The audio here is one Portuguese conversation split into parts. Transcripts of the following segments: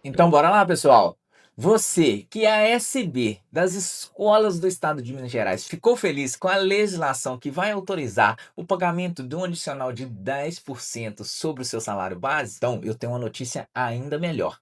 Então, bora lá, pessoal. Você que é a ASB das escolas do estado de Minas Gerais ficou feliz com a legislação que vai autorizar o pagamento de um adicional de 10% sobre o seu salário base? Então, eu tenho uma notícia ainda melhor.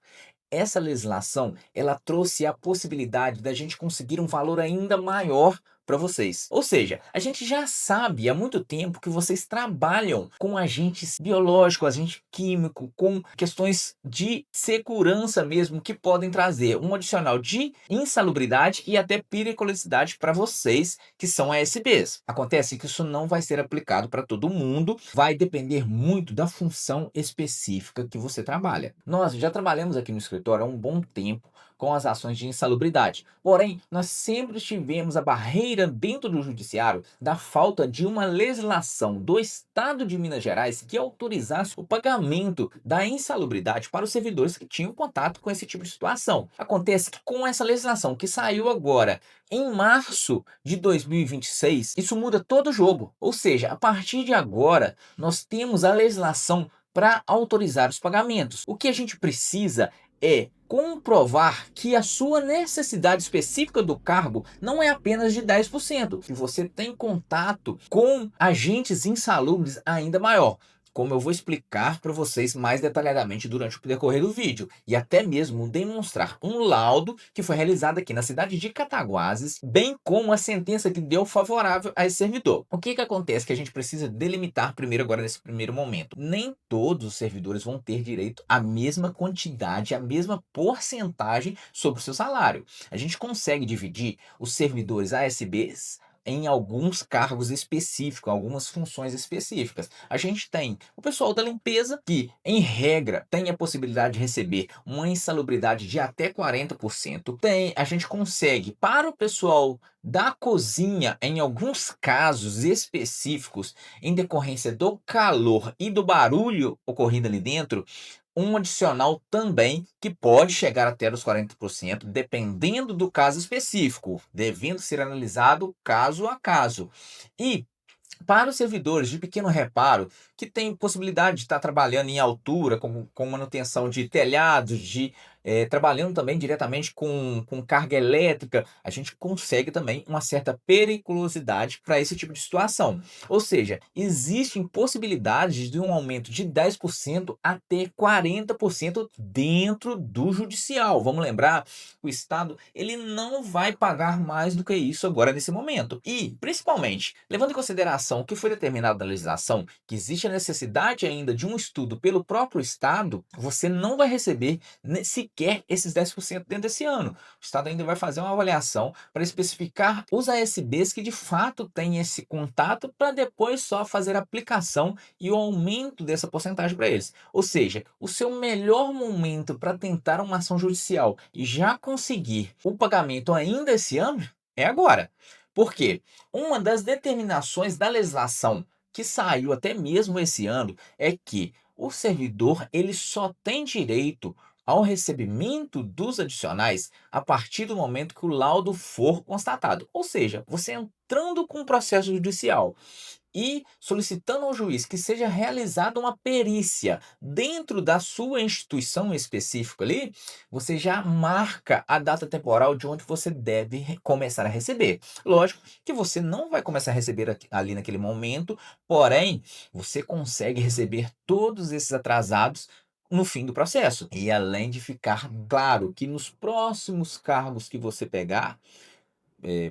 Essa legislação, ela trouxe a possibilidade da gente conseguir um valor ainda maior para vocês. Ou seja, a gente já sabe há muito tempo que vocês trabalham com agentes biológicos, agente químico, com questões de segurança mesmo que podem trazer um adicional de insalubridade e até periculosidade para vocês que são ASBs. Acontece que isso não vai ser aplicado para todo mundo, vai depender muito da função específica que você trabalha. Nós já trabalhamos aqui no escritório há um bom tempo com as ações de insalubridade. Porém, nós sempre tivemos a barreira dentro do judiciário da falta de uma legislação do Estado de Minas Gerais que autorizasse o pagamento da insalubridade para os servidores que tinham contato com esse tipo de situação. Acontece que com essa legislação que saiu agora em março de 2026, isso muda todo o jogo. Ou seja, a partir de agora, nós temos a legislação para autorizar os pagamentos. O que a gente precisa é comprovar que a sua necessidade específica do cargo não é apenas de 10%, que você tem contato com agentes insalubres ainda maior, como eu vou explicar para vocês mais detalhadamente durante o decorrer do vídeo, e até mesmo demonstrar um laudo que foi realizado aqui na cidade de Cataguases, bem como a sentença que deu favorável a esse servidor. O que acontece que a gente precisa delimitar primeiro agora nesse primeiro momento? Nem todos os servidores vão ter direito à mesma quantidade, à mesma porcentagem sobre o seu salário. A gente consegue dividir os servidores ASBs em alguns cargos específicos, algumas funções específicas. A gente tem o pessoal da limpeza, que, em regra, tem a possibilidade de receber uma insalubridade de até 40%. A gente consegue, para o pessoal da cozinha, em alguns casos específicos, em decorrência do calor e do barulho ocorrido ali dentro, um adicional também que pode chegar até os 40%, dependendo do caso específico, devendo ser analisado caso a caso. E para os servidores de pequeno reparo, que têm possibilidade de estar trabalhando em altura, com manutenção de telhados, trabalhando também diretamente com carga elétrica, a gente consegue também uma certa periculosidade para esse tipo de situação. Ou seja, existem possibilidades de um aumento de 10% até 40% dentro do judicial. Vamos lembrar, o Estado ele não vai pagar mais do que isso agora nesse momento. E, principalmente, levando em consideração o que foi determinado na legislação, que existe a necessidade ainda de um estudo pelo próprio Estado, você não vai receber sequer esses 10% dentro desse ano. O Estado ainda vai fazer uma avaliação para especificar os ASBs que de fato têm esse contato para depois só fazer a aplicação e o aumento dessa porcentagem para eles. Ou seja, o seu melhor momento para tentar uma ação judicial e já conseguir o pagamento ainda esse ano é agora. Por quê? Uma das determinações da legislação que saiu até mesmo esse ano é que o servidor ele só tem direito ao recebimento dos adicionais a partir do momento que o laudo for constatado. Ou seja, você entrando com o processo judicial e solicitando ao juiz que seja realizada uma perícia dentro da sua instituição específica ali, você já marca a data temporal de onde você deve começar a receber. Lógico que você não vai começar a receber ali naquele momento, porém, você consegue receber todos esses atrasados no fim do processo. E além de ficar claro que nos próximos cargos que você pegar,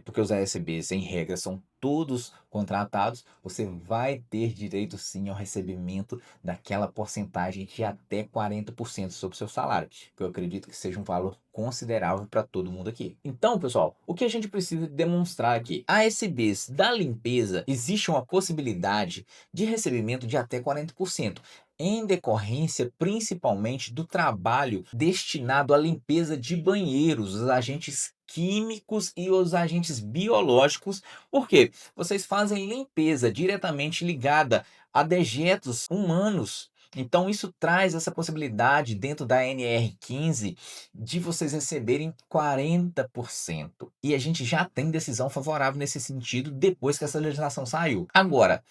porque os ASBs, em regra, são todos contratados, você vai ter direito sim ao recebimento daquela porcentagem de até 40% sobre o seu salário, que eu acredito que seja um valor considerável para todo mundo aqui. Então, pessoal, o que a gente precisa demonstrar aqui? ASBs da limpeza, existe uma possibilidade de recebimento de até 40%. Em decorrência principalmente do trabalho destinado à limpeza de banheiros, os agentes químicos e os agentes biológicos, porque vocês fazem limpeza diretamente ligada a dejetos humanos. Então, isso traz essa possibilidade dentro da NR15 de vocês receberem 40%. E a gente já tem decisão favorável nesse sentido depois que essa legislação saiu. Agora,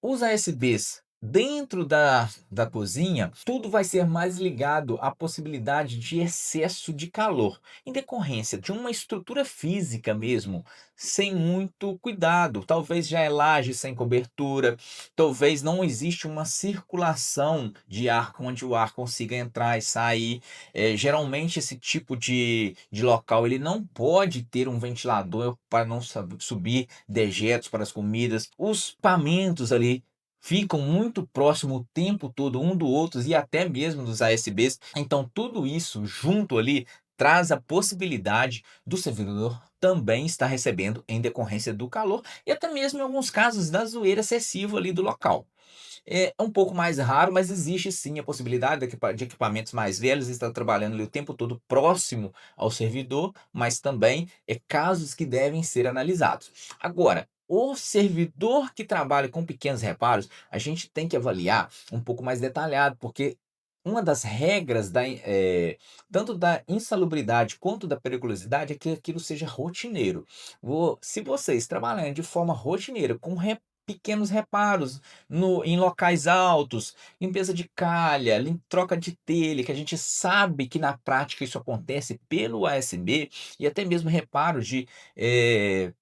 os ASBs Dentro da cozinha, tudo vai ser mais ligado à possibilidade de excesso de calor, em decorrência de uma estrutura física mesmo, sem muito cuidado. Talvez já é laje sem cobertura, talvez não existe uma circulação de ar, onde o ar consiga entrar e sair. Geralmente esse tipo de local ele não pode ter um ventilador para não subir dejetos para as comidas. Os pamentos ali ficam muito próximo o tempo todo um do outro e até mesmo dos ASBs. Então, tudo isso junto ali traz a possibilidade do servidor também estar recebendo em decorrência do calor e até mesmo em alguns casos da zoeira excessiva ali do local. É um pouco mais raro, mas existe sim a possibilidade de equipamentos mais velhos estar trabalhando ali o tempo todo próximo ao servidor, mas também casos que devem ser analisados. Agora, o servidor que trabalha com pequenos reparos, a gente tem que avaliar um pouco mais detalhado, porque uma das regras tanto da insalubridade quanto da periculosidade é que aquilo seja rotineiro. Se vocês trabalharem de forma rotineira, com pequenos reparos em locais altos, limpeza de calha, troca de telha, que a gente sabe que na prática isso acontece pelo ASB, e até mesmo reparos eh,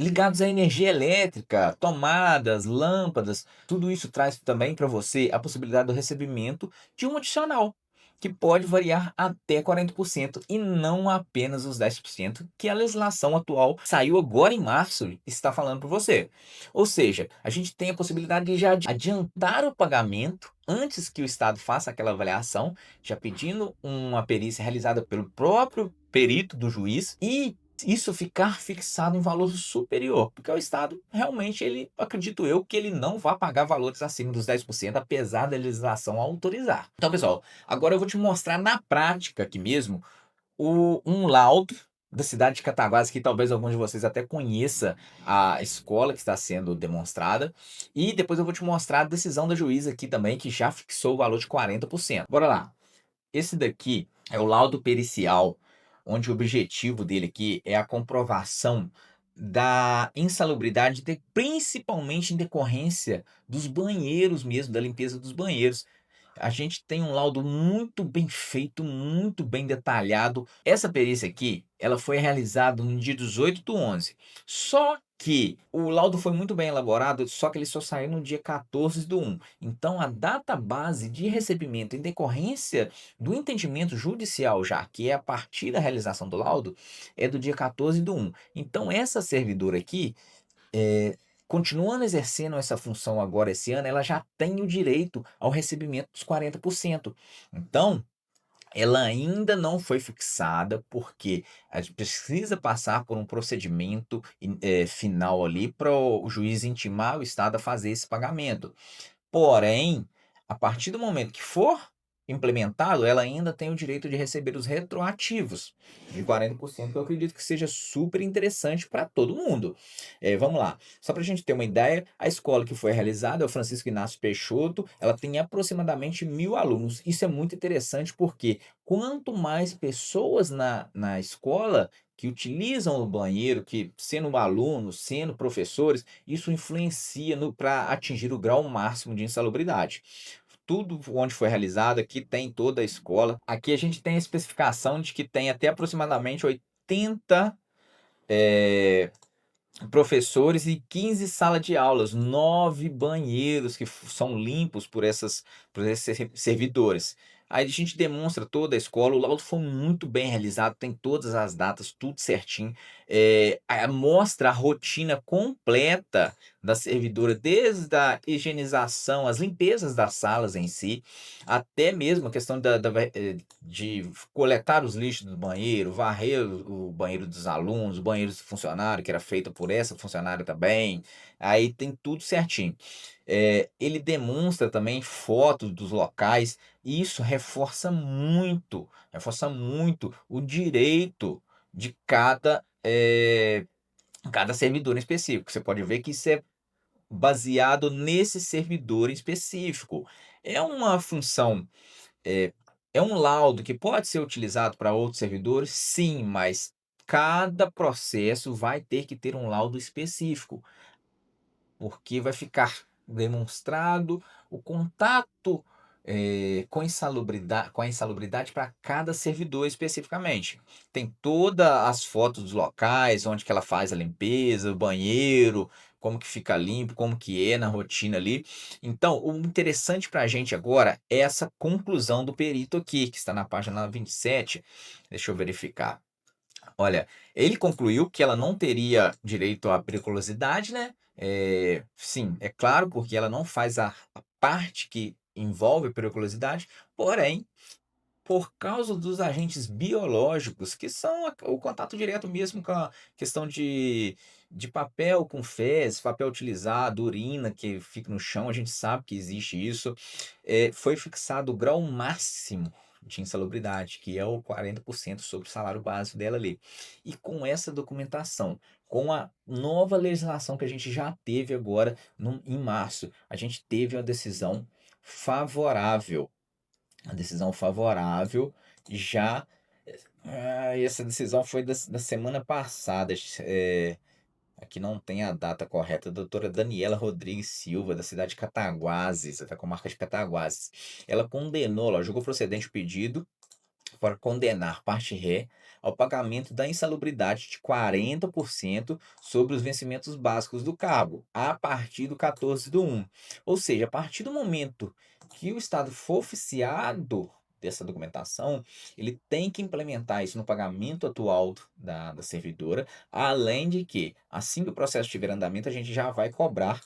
ligados à energia elétrica, tomadas, lâmpadas, tudo isso traz também para você a possibilidade do recebimento de um adicional, que pode variar até 40% e não apenas os 10% que a legislação atual saiu agora em março e está falando para você. Ou seja, a gente tem a possibilidade de já adiantar o pagamento antes que o Estado faça aquela avaliação, já pedindo uma perícia realizada pelo próprio perito do juiz e isso ficar fixado em valor superior, porque o Estado realmente ele acredito eu que ele não vai pagar valores acima dos 10%, apesar da legislação autorizar. Então, pessoal, agora eu vou te mostrar na prática aqui mesmo um laudo da cidade de Cataguases, que talvez alguns de vocês até conheça a escola que está sendo demonstrada, e depois eu vou te mostrar a decisão da juíza aqui também, que já fixou o valor de 40%. Bora lá. Esse daqui é o laudo pericial, onde o objetivo dele aqui é a comprovação da insalubridade, principalmente em decorrência dos banheiros mesmo, da limpeza dos banheiros. A gente tem um laudo muito bem feito, muito bem detalhado. Essa perícia aqui, ela foi realizada no dia 18/11. Só que o laudo foi muito bem elaborado, só que ele só saiu no dia 14/1. Então, a data base de recebimento em decorrência do entendimento judicial, já que é a partir da realização do laudo, é do dia 14/1. Então, essa servidora aqui, eh, continuando exercendo essa função agora esse ano, ela já tem o direito ao recebimento dos 40%. Então, ela ainda não foi fixada, porque a gente precisa passar por um procedimento final ali para o juiz intimar o Estado a fazer esse pagamento. Porém, a partir do momento que for implementado, ela ainda tem o direito de receber os retroativos de 40%, que eu acredito que seja super interessante para todo mundo. Vamos lá, só para a gente ter uma ideia, a escola que foi realizada é o Francisco Inácio Peixoto, ela tem aproximadamente 1.000 alunos. Isso é muito interessante porque quanto mais pessoas na escola que utilizam o banheiro, que sendo alunos, sendo professores, isso influencia para atingir o grau máximo de insalubridade. Tudo onde foi realizado, aqui tem toda a escola. Aqui a gente tem a especificação de que tem até aproximadamente 80 eh, professores e 15 salas de aulas, 9 banheiros que são limpos por esses servidores. Aí a gente demonstra toda a escola, o laudo foi muito bem realizado, tem todas as datas, tudo certinho. Mostra a rotina completa da servidora, desde a higienização, as limpezas das salas em si, até mesmo a questão de coletar os lixos do banheiro, varrer o banheiro dos alunos, o banheiro do funcionário, que era feito por essa funcionária também. Aí tem tudo certinho. Ele demonstra também fotos dos locais, e isso reforça muito o direito de cada servidor em específico. Você pode ver que isso é baseado nesse servidor em específico. É uma função é é um laudo que pode ser utilizado para outros servidores? Sim, mas cada processo vai ter que ter um laudo específico, porque vai ficar demonstrado o contato com a insalubridade para cada servidor especificamente. Tem todas as fotos dos locais, onde que ela faz a limpeza, o banheiro, como que fica limpo, como que é na rotina ali. Então, o interessante para a gente agora é essa conclusão do perito aqui, que está na página 27. Deixa eu verificar. Olha, ele concluiu que ela não teria direito à periculosidade, né? Sim, é claro, porque ela não faz a parte que envolve periculosidade, porém, por causa dos agentes biológicos, que são o contato direto mesmo com a questão de papel com fezes, papel utilizado, urina que fica no chão, a gente sabe que existe isso. Foi fixado o grau máximo de insalubridade, que é o 40% sobre o salário básico dela ali. E com essa documentação, com a nova legislação que a gente já teve agora em março, a gente teve uma decisão favorável, a decisão favorável já. Essa decisão foi da semana passada. Aqui não tem a data correta. A doutora Daniela Rodrigues Silva, da cidade de Cataguases, da comarca de Cataguases. Ela condenou, ela julgou procedente o pedido para condenar parte ré ao pagamento da insalubridade de 40% sobre os vencimentos básicos do cargo, a partir do 14/1. Ou seja, a partir do momento que o Estado for oficiado dessa documentação, ele tem que implementar isso no pagamento atual da servidora, além de que, assim que o processo estiver em andamento, a gente já vai cobrar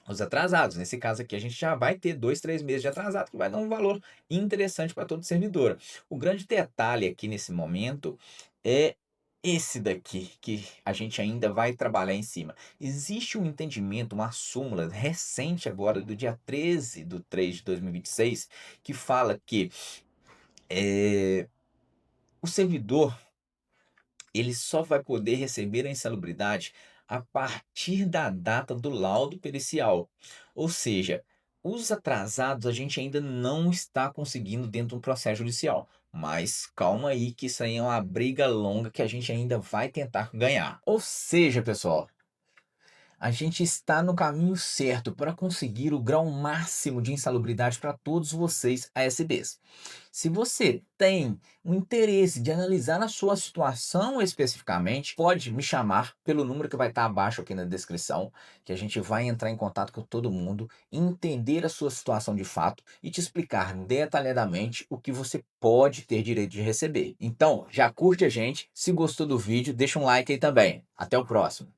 os atrasados. Nesse caso aqui, a gente já vai ter 2, 3 meses de atrasado, que vai dar um valor interessante para todo servidor. O grande detalhe aqui nesse momento é esse daqui, que a gente ainda vai trabalhar em cima. Existe um entendimento, uma súmula recente agora, do dia 13/3/2026, que fala que o servidor ele só vai poder receber a insalubridade a partir da data do laudo pericial. Ou seja, os atrasados a gente ainda não está conseguindo dentro do processo judicial. Mas calma aí que isso aí é uma briga longa que a gente ainda vai tentar ganhar. Ou seja, pessoal, a gente está no caminho certo para conseguir o grau máximo de insalubridade para todos vocês ASBs. Se você tem um interesse de analisar a sua situação especificamente, pode me chamar pelo número que vai estar abaixo aqui na descrição, que a gente vai entrar em contato com todo mundo, entender a sua situação de fato e te explicar detalhadamente o que você pode ter direito de receber. Então, já curte a gente, se gostou do vídeo, deixa um like aí também. Até o próximo.